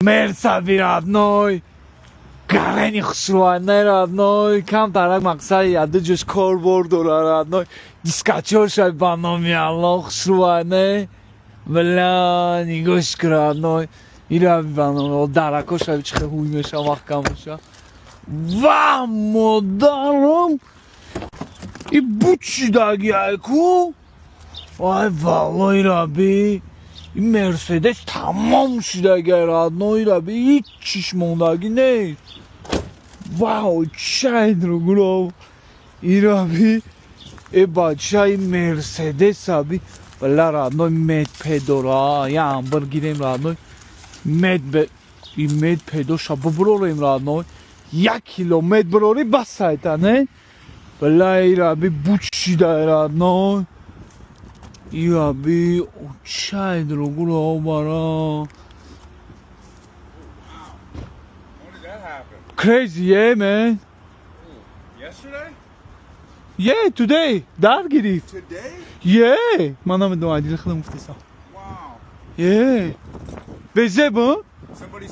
Мерсави, родной. Гарени хушруванай, родной. Кам тарак мақсади яда ҷош корбор дора, родной. Дискачор шави ба номи Аллоҳ хушруванай. Бля, нигоҳш кун, родной. Ирави ба номи Аллоҳ. Дарако шави чӣ хел ҳуй меша, маҳкам меша. Ва модарам. И бучидаги айку. Вай валлоҳи раби. این مرسدس تمام شده родной раби هیچیش موندگی نیست واو چند رو گلو این раби ای بچه این مرسدس раби بله родной مد پدورا یه امبر گیریم родной این مد پدو شبه بروریم родной 1 کیلومتر بروری بس سایتانه بله این раби بوچیده родной این раби چای درگور آورا crazy yeah man Yesterday? yeah today در گرفت Today? yeah من هم دو عدیل خیلی مفتیسم Wow. yeah بزه با Somebody's